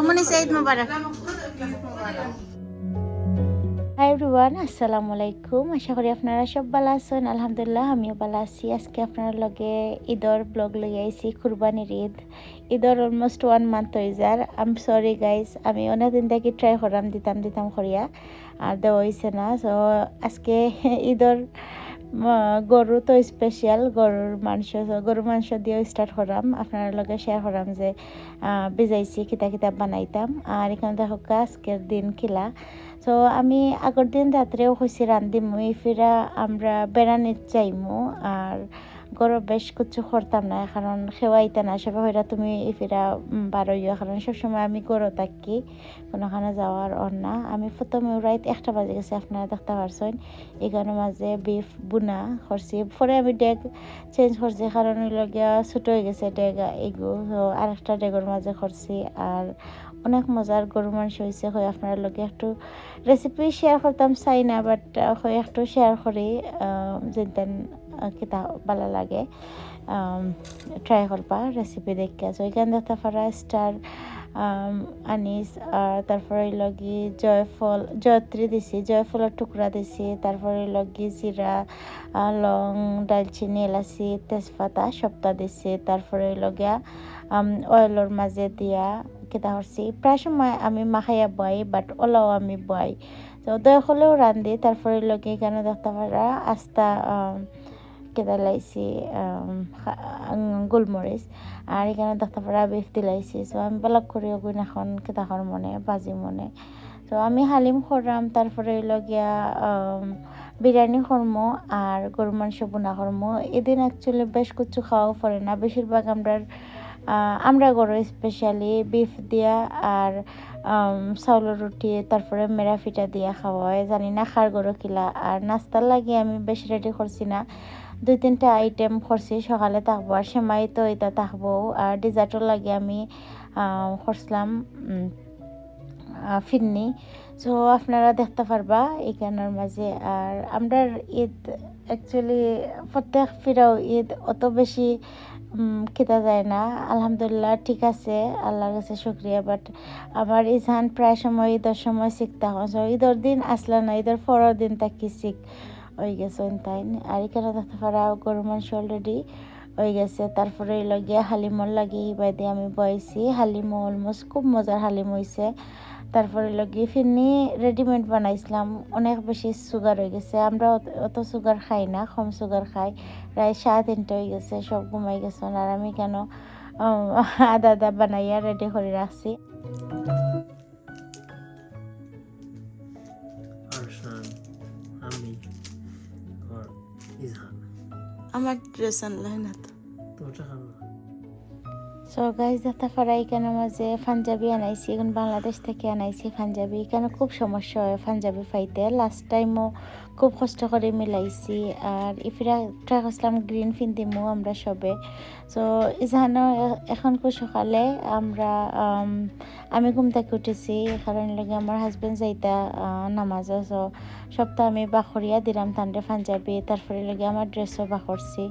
Umuni sa Eid Mubarak. Hi everyone, আসসালামু আলাইকুম। আশা করি আপনারা সব ভালো আছেন। আলহামদুলিল্লাহ আমিও ভালো আছি। আজকে আপনার লগে ঈদর ব্লগ লই আইছি। কুরবানির ঈদর অলমোস্ট 1 মান্থ হয়ে যার। আই এম সরি গাইস, আমি অনেকদিন থেকে ট্রাই করাম দিতাম করিয়া আর দেওয়া হয়েছে না। সো আজকে ঈদর গরু তো স্পেশাল, গরুর মাংস দিয়েও স্টার্ট করাম। আপনার লগে শেয়ার করাম যে ভিজাইছি কিতা বানাইতাম। আর এখানে দেখো আজকের দিন খিলা। তো আমি আগের দিন রাত্রেও হয়েছি রান্ধিমু ফিরা আমরা বেড়ানির চাইমু আর গরু বেশ কিছু করতাম না, কারণ খেওয়াইতা না সবাই হইরা তুমি ফিরা বারোইয়া, কারণ সবসময় আমি গরু থাকি কোনোখানে যাওয়ার অর না। আমি প্রথমে রাইত 1টা বাজে গেছে, আপনারা দেখতে পারছেন। এখানে মাঝে বিফ বুনা করছি, পরে আমি ডেগ চেঞ্জ করছি কারণ লগিয়া ছোটো হয়ে গেছে ডেগ এগু, আরেকটা ডেগের মাঝে করছি। আর অনেক মজার গরু মাংস হয়েছে। হয় আপনার লগে একটু রেসিপি শেয়ার করতাম চাই না, বাট হয় একটু শেয়ার করি যেতেন কিতা ভালো লাগে ট্রাই করবা রেসিপি দেখে। তো এখানে দেখতে পারা স্টার আনিস, আর তারপরে লগি জয়ত্রী দিছি, জয়ফলের টুকরা দিছি, তারপরে লগি জিরা, লং, দালচিনি, এলাচি, তেজপাতা সবটা দিছি। তারপরে লগিয়া অয়েলের মাঝে দিয়া কিতা করছি, প্রায় সময় আমি মাখাইয়া বই, বাট ওলাও আমি বই তো দয়া হলেও রান্ধি। তারপরে লোকে এখানে দেখতে পারা আস্তা কেদা লাইছি গোলমরিচ, আর এখানে দেখতে পারা বিফ দিলাইছি। সো আমি বেলাক করে ওগুন এখন কেদাখর মনে বাজি মনে। তো আমি হালিম করলাম, তারপরে লগিয়া বিরিয়ানি করমো আর গরু মাংস বোনা করমো। এদিন অ্যাকচুয়ালি বেশ কিছু খাওয়াও পড়ে না, বেশিরভাগ আমরা গরু স্পেশালি বিফ দিয়া আর চাউলের রুটি, তারপরে মেরা ফিটা দিয়া খাওয়া হয়। জানি না খার গরু কিলা। আর নাস্তার লাগে আমি বেশি রেডি করছি না, 2-3টা আইটেম করছি। সকালে থাকবো আর সেমাই তো এটা থাকবো, আর ডিজার্টও লাগে আমি করছিলাম ফিরনি। সো আপনারা দেখতে পারবা এখানের মাঝে। আর আমরা ঈদ অ্যাকচুয়ালি প্রত্যেক ফিরাও ঈদ অত বেশি খেতে যায় না, আলহামদুলিল্লাহ ঠিক আছে, আল্লাহর কাছে শুক্রিয়া। বাট আমার ইজান প্রায় সময় ঈদের সময় শিখতে হয়। ঈদের দিন আসলে না, ঈদের পরের দিন তাকে শিখ হয়ে গেছে তাই। আর এখানে দেখতে পারা গরু মাংস অলরেডি হয়ে গেছে। তারপরে লগিয়া হালিমর লাগি বাইদে আমি বয়েছি। হালিমও অলমোস্ট খুব মজার হালিম হয়েছে। তারপরে লগিয়ে ফিরনি রেডিমেড বানাইছিলাম, অনেক বেশি সুগার হয়ে গেছে। আমরা অত সুগার খাই না, কম সুগার খাই। প্রায় 3:30 হয়ে গেছে, সব ঘুমাই গেছে। আর আমি কেন আদা বানাইয়া রেডি করে রাখছি। আমার ড্রেস আনলাই না তো। সো গাইজ দেখতে পারা এখানে মাঝে পাঞ্জাবি আনাইছি, এখন বাংলাদেশ থেকে আনাইছি পাঞ্জাবি। এখানে খুব সমস্যা হয় পাঞ্জাবি পাইতে, লাস্ট টাইমও খুব কষ্ট করে মিলাইছি। আর ইফিরা ট্রাই করছিলাম গ্রিন ফিন্দিমো আমরা সবে। সো ইজানো এখন খুব সকালে আমি ঘুম থেকে উঠেছি, কারণ লাগে আমার হাজব্যান্ড যাইতা নামাজে। সো সপ্তাহ আমি বাখরিয়া দিলাম তান্ডে পাঞ্জাবি, তারপরে লাগে আমার ড্রেসও বাখরছি।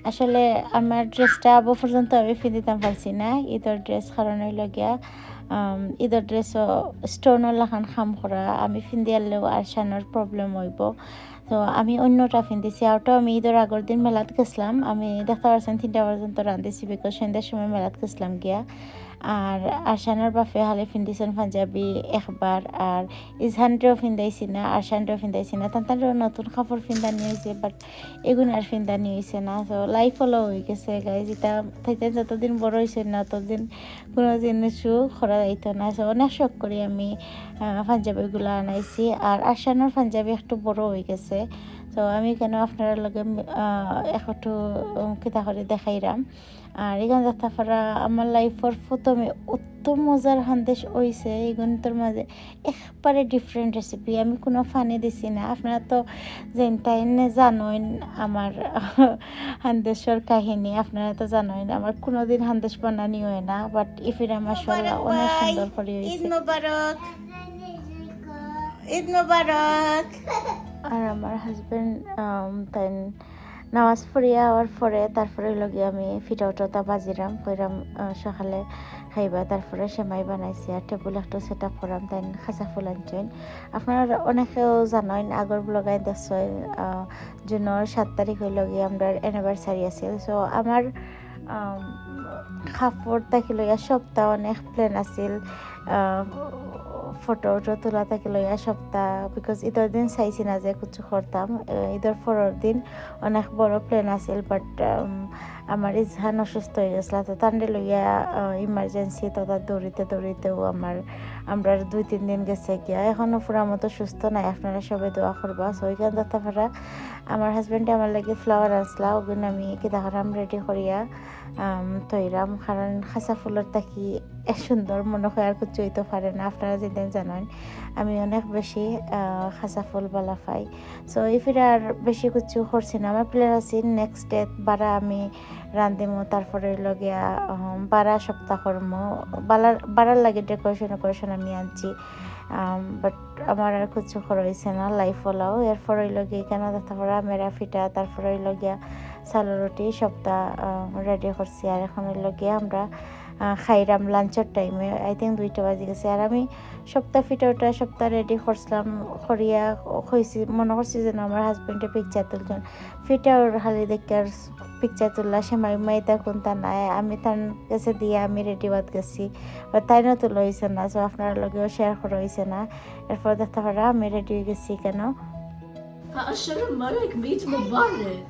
আসলে আমার ড্রেসটা আবু পর্যন্ত আমি ফিরিতাম পারছি না ঈদের ড্রেস, কারণ হইল গিয়া ঈদের ড্রেসও স্টোনও লাখান খাম করা, আমি ফিন্দি আনলেও আর সানোর প্রবলেম হইব। তো আমি অন্যটা ফিন্দিছি। আরটাও আমি ঈদের আগের দিন মেলাত গেছিলাম, আমি দেখতে পারছেন 3টা পর্যন্ত রাঁধেছি, বিকজ সন্ধ্যার সময় মেলাত গেছিলাম গিয়া। আর আরশানের বাপে হালে ফিন্দিছেন পাঞ্জাবি একবার, আর ইজহানটাও ফিন্দাইছি না, আরশানটাও ফিন্দাইছি না। তান্তারও নতুন কাপড় ফিন্দানি হয়েছে, বাট এগুলো আর ফিন্দানি হয়েছে না। তো লাইফ হলো হয়ে গেছে গাইজ। এটা থাইতে যতদিন বড় হয়েছে না ততদিন কোনো জিনিসও করা যাইতো না। তো অনেক শখ করি আমি পাঞ্জাবিগুলো আনাইছি। আর আরশানোর পাঞ্জাবি একটু বড় হয়ে গেছে। তো আমি কেন আপনারা লগে একটু কিতা করে দেখাইলাম। আর এখানে দেখতে পারা আমার লাইফের প্রথমে অত মজার সন্দেশ হয়েছে। এগুলোর মাঝে একবারে ডিফারেন্ট রেসিপি, আমি কোনো ফানি দিছি না। আপনারা তো তাই জানেন আমার সন্দেশের কাহিনী, আপনারা তো জানেন আমার কোনোদিন সন্দেশ বানানি হয় না, বাট ইফিরা মাশাআল্লাহ অনেক সুন্দর করে হয়েছে। ঈদ মোবারক, ঈদ মোবারক। আর আমার হাজব্যান্ড তাই নামাজ পড়িয়া হওয়ার পরে তারপরে লগে আমি ফিটাউটা বাজিরাম কইরাম সকালে খাইবা, তারপরে সেমাই বানাইছি আর টেবিল একটা সেট আপ করাম, তাই খাঁচা ফুল আনছেন। আপনারা অনেকেও জানেন আগর ব্লগাই দেখছেন জুনের 7 তারিখ হইল গিয়ে আমরা অ্যানিভার্সারি আছিল। সো আমার কাপড় তাকে লইয়া সপ্তাহ অনেক প্ল্যান আছিল, ফটো তোলা তাকে লইয়া সপ্তাহ, বিকজ ঈদের দিন চাইছি না যে কিছু করতাম। ঈদের পরের দিন অনেক বড় প্ল্যান আছিল, বাট আমার ইজহান অসুস্থ হয়ে গেছিল, তো তান্ডে লইয়া ইমার্জেন্সি তো তার দৌড়িতেও আমরা 2-3 দিন গেছে গিয়া। এখনও পুরা মতো সুস্থ নাই, আপনারা সবাই দোয়া করবা। সো ওইখান যাতে পারা আমার হাজব্যান্ডে আমার লাগে ফ্লাওয়ার আসলা, ওগুলো আমি কি দেখারাম রেডি করিয়া তৈরাম, কারণ খাঁচা ফুলের তাকি সুন্দর মনে হয় আর কিছু হইতে পারে না। আপনারা যেদিন জানেন আমি অনেক বেশি খাঁচা ফুল বালা পাই। সো এই ফিরে আর বেশি কিছু করছি না। আমার প্লেয়ার আছি নেক্সট ডে বারা আমি রান্ধিমো, তারপরে লগিয়া বারা সপ্তাহ করমো, বারার লাগে ডেকোরেশন আমি আনছি, বাট আমার আর কিছু করা হয়েছে না লাইফ হলাও। এরপর ওই লগে কেন তারপরে মেরা ফিটা, তারপরে ওই লগিয়া চালু রুটি সপ্তাহ রেডি করছি। আর এখন ওই লগে আমরা খাইরাম লাঞ্চের টাইমে, আই থিঙ্ক 2টা বাজে গেছে। আর আমি সপ্তাহ ফিটাওটা সপ্তাহ রেডি করছিলাম, করিয়া হয়েছি মনে করছি যেন আমার হাজব্যান্ডে পিকচার তুলছেন, ফিটাওর হালি দেখে আর পিকচার তুললা সেমাই মাইতা কোনটা নাই, আমি তার কাছে দিয়ে আমি রেডি বাদ গেছি, তাই না তুলো হয়েছে না। সো আপনার লগেও শেয়ার করা হয়েছে না। এরপর দেখতে পারা আমি রেডি হয়ে গেছি কেন। السلام عليكم عيد مبارك.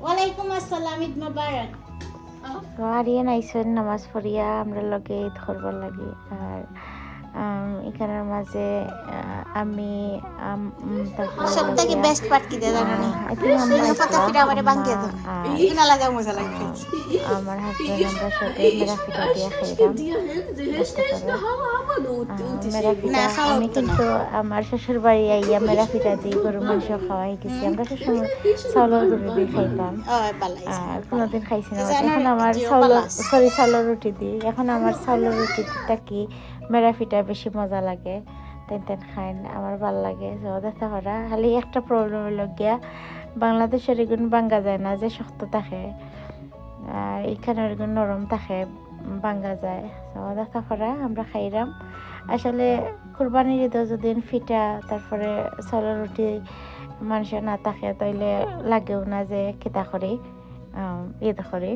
ওয়ালাইকুম আসসালাম, ঈদ মোবারক। তো আরিয়ান আইসেন নামাজ পড়িয়া আমরা লগে ঈদ করবার লাগি। আর এখানের মাঝে আমি সবথেকে বেস্ট পার্ট কি দেয় জানো নি? ফটো ফিরা আমারে বাঙ্গিয়ে দাও, এগুলো লাগা মজা লাগবে। আমার হাজবেন্ড আমরা সবাই মেরা ফিটা দিয়ে খাইলাম। মেরা ফিটা আমি কিন্তু আমার শ্বশুর বাড়ি আইয়া মেরা ফিটা দিয়ে গরুর মাংস খাওয়াই গেছি। আমরা সবসময় চাউলের গুঁড়ি দিয়ে খাইতাম, আর কোনোদিন খাইছি না। এখন আমার চাউলের রুটি দিই, এখন আমার চাউলের রুটিটা কি মেরা ফিটা বেশি মজা লাগে, তেন খাই আমার ভাল লাগে। দেখতে পারা খালি একটা প্রবলেম হইল গিয়া বাংলাদেশের এগুন বাঙ্গা যায় না, যে শক্ত থাকে, আর এখানের এগুন নরম থাকে, বাঙ্গা যায়। দেখতে পারা আমরা খাইলাম। আসলে কুরবানির ঈদে যদি ফিটা তারপরে চাউলের রুটি মানুষের না থাকে তাইলে লাগেও না যে কেতা করি ঈদ করি।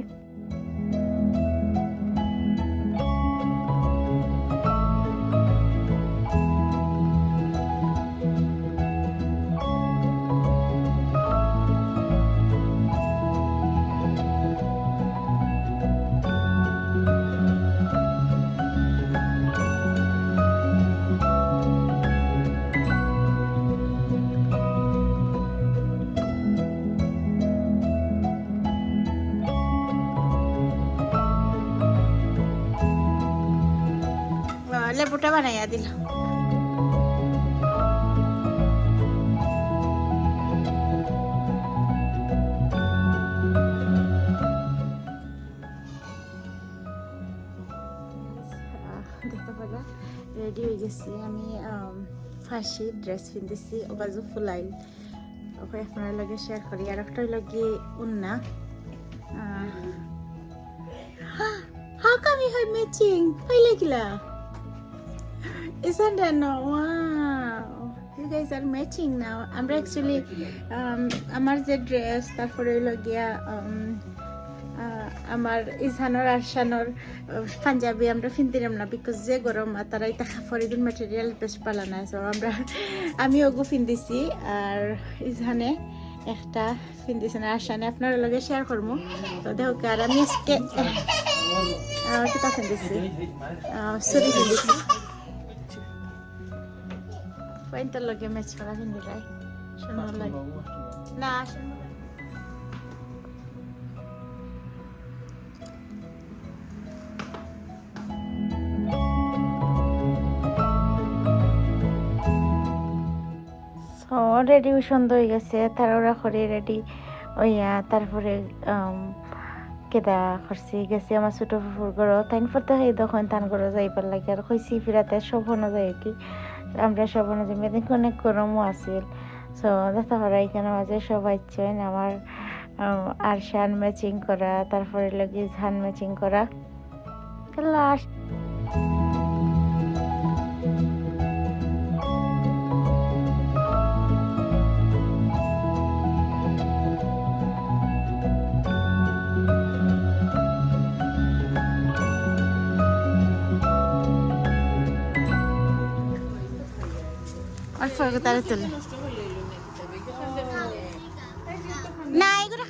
লেবুটা বানাইয়া দিল। দেখতে পারা রেডি হয়ে গেছি আমি, ফাঁসি ড্রেস পিন্ধিছি, ওবাজু ফুলাইল ওকে আপনার লগে শেয়ার করি। আর একটা লগে উন্না, how come you have matching? পাইলে কিলা? Isn't that no? Wow, you guys are matching now. আমরা actually আমার যে ড্রেস তারপরে হইলো গিয়া আমার ইজহানোর আরশানোর পাঞ্জাবি আমরা ফিনতিরাম না, বিকজ যে গরম আর তারা এটা ফরিদুন ম্যাটেরিয়াল বেশ পালা না। সো আমি ওগু ফিন্দিছি আর ইজহানে একটা ফিন্দিছে না, আরশানে আপনার লগে শেয়ার করবো। তো দেখো আর আমি আজকে কিতা ফিন্দিছি, সরি ফিন্দিছি, পয়েন্টের লগে ম্যাচ করা ফিন্দিলাই সুন্দর লাগে না। রেডি সুন্দর হয়ে গেছে, তারা করে রেডি ওইয়া তারপরে কেদা করছি গেছি আমার ছোটো ফুফুর ঘর, তাই ফতে সেই দোকান তান করে যাইবার লাগে। আর কইছি ফিরাতে শোভনও যায় কি আমরা শোভনও যাই, এদিকে অনেক গরমও আছিল। সো দেখতে পারা এখানে মাঝে সবাই ইচ্ছেন আমার আরশান ম্যাচিং করা, তারপরে লাগে ঝান ম্যাচিং করা লাস্ট অল্প তারে তুলে না এগুলো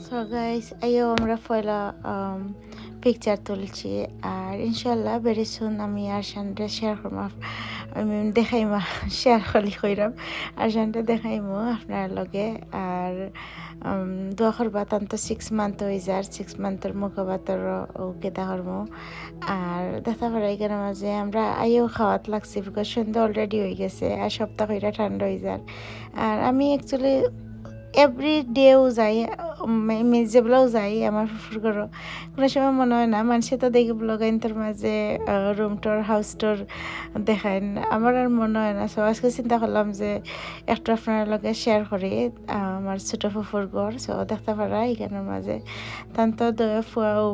সো গাইস আইও আমরা পয়লা পিকচার তুলছি আর ইনশাল্লাহ ভেরি সুন আমি আরশানটা শেয়ার করবো আমি দেখাইমা শেয়ার করলি কইরাম আরশানটা দেখাইমো আপনার লগে আর দোয়া করবা তান্ত 6 মান্থ হয়ে যার 6 মান্থের মুখবাতর গেদা করবো আর দেখা পারা এখানে মাঝে আমরা আইও খাওয়াত লাগছি বিকজ সন্ধ্যা অলরেডি হয়ে গেছে আর সপ্তাহ হইরা ঠান্ডা হয়ে যার আর আমি অ্যাকচুয়ালি এভরি ডেও যাই যেগুলোও যাই আমার ফুফুর ঘরও কোনো সময় মনে হয় না মানুষে তো দেখি ব্লগাইনটার মাঝে রুম টোর হাউস টোর দেখায় আমার আর মনে হয় না সো আজকে চিন্তা করলাম যে একটা আপনার লগে শেয়ার করি আমার ছোটো ফুফুর ঘর সো দেখতে পারা এখানের মাঝে তান তো দয়া ফুয়াও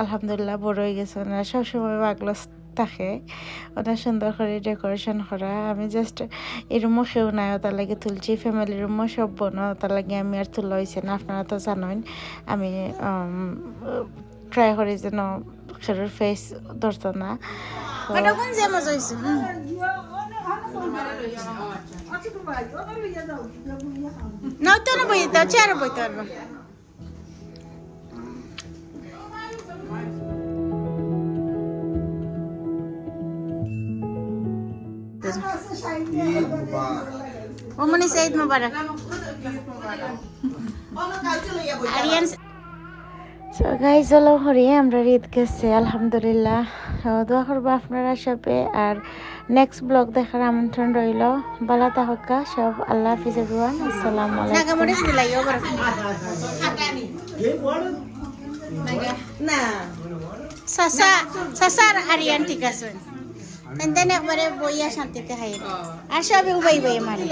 আলহামদুলিল্লাহ বড় হয়ে গেছে না সবসময় বাগলো থাকে অনেক সুন্দর করে ডেকোরেশন করা আমি জাস্ট এই রুমও সেও নাই তার লাগে তুলছি ফ্যামিলি রুমও সব বনো তার লাগে আমি আর তোলা হয়েছে না আপনারা তো জানেন আমি ট্রাই করি যেন সেটার ফেস ধরতো না কোন যে মজা হয়েছে নয়তো না বইতে চেয়ারে বইতে পারবো ওমনি ঈদ মুবারক আরিয়ান সো গাইজ চলো হরিয়ে আমরা ঈদ গেছে আলহামদুলিল্লাহ দোয়া করবো আপনারা সবে আর নেক্সট ব্লগ দেখার আমন্ত্রণ রইল বালা তাহকা সব আল্লাহ হাফিজ এভরিওয়ান আসসালামু আলাইকুম নাগামরিস দিলাইও বড় না সাসা সাসার আরিয়ান ঠিক আছে তেন একবারে বইয়া শান্তিতে খাই আর সবে উবাই বাই মানে